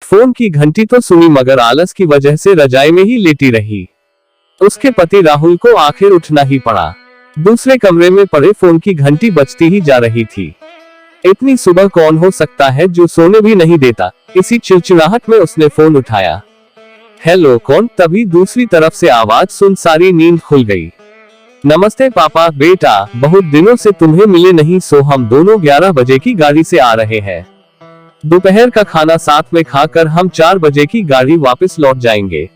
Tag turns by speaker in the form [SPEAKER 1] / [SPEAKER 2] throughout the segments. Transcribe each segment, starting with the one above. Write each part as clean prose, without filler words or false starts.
[SPEAKER 1] Phone की घंटी तो सुनी मगर आलस की वजह से रजाई में ही लेटी रही। उसके पति राहुल को आखिर उठना ही पड़ा। दूसरे कमरे में पड़े फोन की घंटी बजती ही जा रही थी। इतनी सुबह कौन हो सकता है जो सोने भी नहीं देता। इसी चिड़चिड़ाहट में उसने फोन उठाया। हेलो कौन? तभी दूसरी तरफ से आवाज सुन सारी नींद खुल गई। नमस्ते पापा। बेटा बहुत दिनों से तुम्हें मिले नहीं, सो हम दोनों 11 बजे की गाड़ी से आ रहे हैं। दोपहर का खाना साथ में खाकर हम 4 बजे की गाड़ी वापस लौट जाएंगे।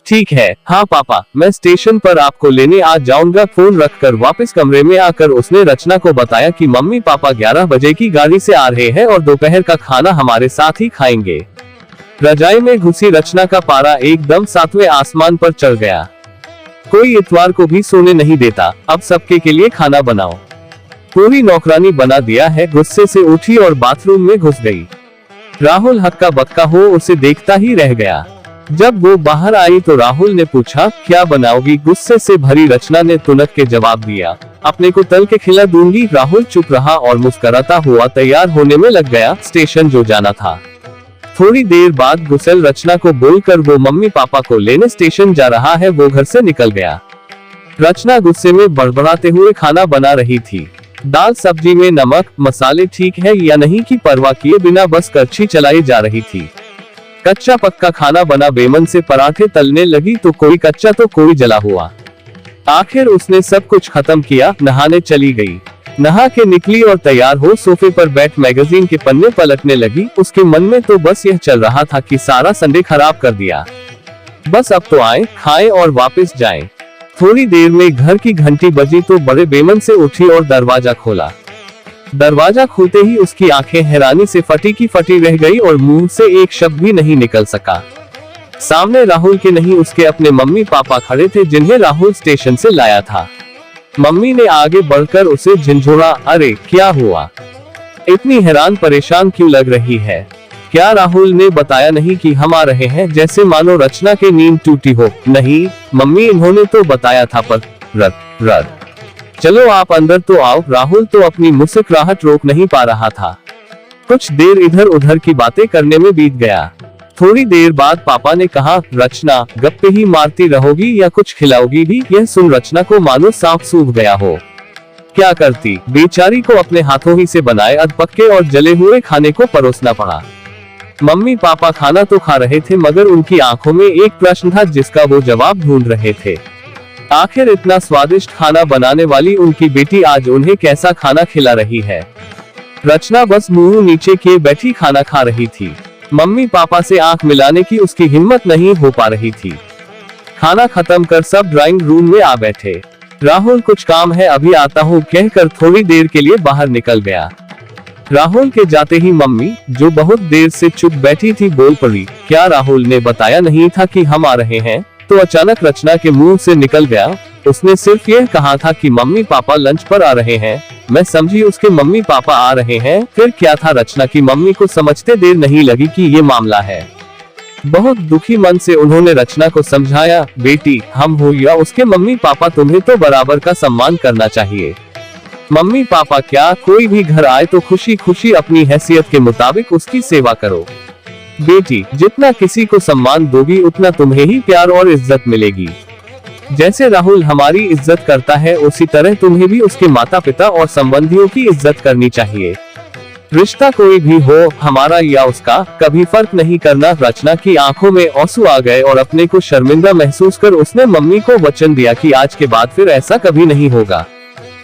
[SPEAKER 1] ठीक है। हाँ पापा, मैं स्टेशन पर आपको लेने आ जाऊंगा। फोन रखकर वापस कमरे में आकर उसने रचना को बताया कि मम्मी पापा 11 बजे की गाड़ी से आ रहे हैं और दोपहर का खाना हमारे साथ ही खाएंगे। रजाई में घुसी रचना का पारा एकदम 7वें आसमान पर चढ़ गया। कोई इतवार को भी सोने नहीं देता, अब सबके के लिए खाना बनाओ। पूरी नौकरानी बना दिया है। गुस्से से उठी और बाथरूम में घुस गई। राहुल हक्का बक्का हो उसे देखता ही रह गया। जब वो बाहर आई तो राहुल ने पूछा, क्या बनाओगी? गुस्से से भरी रचना ने तुनक के जवाब दिया, अपने को तल के खिला दूंगी। राहुल चुप रहा और मुस्कुराता हुआ तैयार होने में लग गया। स्टेशन जो जाना था। थोड़ी देर बाद गुस्सेल रचना को बोलकर वो मम्मी पापा को लेने स्टेशन जा रहा है, वो घर से निकल गया। रचना गुस्से में बड़बड़ाते हुए खाना बना रही थी। दाल सब्जी में नमक मसाले ठीक है या नहीं की परवाह किए बिना बस करछी चलाई जा रही थी। कच्चा पक्का खाना बना। बेमन से पराठे तलने लगी तो कोई कच्चा तो कोई जला हुआ। आखिर उसने सब कुछ खत्म किया। नहाने चली गई। नहा के निकली और तैयार हो सोफे पर बैठ मैगजीन के पन्ने पलटने लगी। उसके मन में तो बस यह चल रहा था कि सारा संडे खराब कर दिया। बस अब तो आए, खाएं और वापस जाएं। थोड़ी देर में घर की घंटी बजी तो बड़े बेमन से उठी और दरवाजा खोला। दरवाजा खुलते ही उसकी आंखें हैरानी से फटी की फटी रह गई और मुंह से एक शब्द भी नहीं निकल सका। सामने राहुल के नहीं उसके अपने मम्मी पापा खड़े थे, जिन्हें राहुल स्टेशन से लाया था। मम्मी ने आगे बढ़कर उसे झिंझोड़ा, अरे क्या हुआ? इतनी हैरान परेशान क्यों लग रही है? क्या राहुल ने बताया नहीं कि हम आ रहे हैं? जैसे मानो रचना की नींद टूटी हो। नहीं मम्मी, इन्होंने तो बताया था पर रद। चलो आप अंदर तो आओ। राहुल तो अपनी मुस्कुराहट रोक नहीं पा रहा था। कुछ देर इधर उधर की बातें करने में बीत गया। थोड़ी देर बाद पापा ने कहा, रचना गप्पे ही मारती रहोगी या कुछ खिलाओगी भी? यह सुन रचना को मानो सांप सूख गया हो। क्या करती? बेचारी को अपने हाथों ही से बनाए अधपक्के और जले हुए खाने को परोसना पड़ा। मम्मी पापा खाना तो खा रहे थे मगर उनकी आंखों में एक प्रश्न था जिसका वो जवाब ढूंढ रहे थे। आखिर इतना स्वादिष्ट खाना बनाने वाली उनकी बेटी आज उन्हें कैसा खाना खिला रही है? रचना बस मुंह नीचे किए बैठी खाना खा रही थी। मम्मी पापा से आंख मिलाने की उसकी हिम्मत नहीं हो पा रही थी। खाना खत्म कर सब ड्राइंग रूम में आ बैठे। राहुल कुछ काम है, अभी आता हूँ कहकर थोड़ी देर के लिए बाहर निकल गया। राहुल के जाते ही मम्मी, जो बहुत देर से चुप बैठी थी, बोल पड़ी, क्या राहुल ने बताया नहीं था कि हम आ रहे हैं? तो अचानक रचना के मुंह से निकल गया, उसने सिर्फ यह कहा था कि मम्मी पापा लंच पर आ रहे हैं। मैं समझी उसके मम्मी पापा आ रहे हैं। फिर क्या था? रचना की मम्मी को समझते देर नहीं लगी कि ये मामला है। बहुत दुखी मन से उन्होंने रचना को समझाया, बेटी हम हो या उसके मम्मी पापा, तुम्हें तो बराबर का सम्मान करना चाहिए। मम्मी पापा क्या, कोई भी घर आए तो खुशी खुशी अपनी हैसियत के मुताबिक उसकी सेवा करो। बेटी जितना किसी को सम्मान दोगी उतना तुम्हें ही प्यार और इज्जत मिलेगी। जैसे राहुल हमारी इज्जत करता है उसी तरह तुम्हें भी उसके माता पिता और संबंधियों की इज्जत करनी चाहिए। रिश्ता कोई भी हो, हमारा या उसका, कभी फर्क नहीं करना। रचना की आंखों में आंसू आ गए और अपने को शर्मिंदा महसूस कर उसने मम्मी को वचन दिया कि आज के बाद फिर ऐसा कभी नहीं होगा।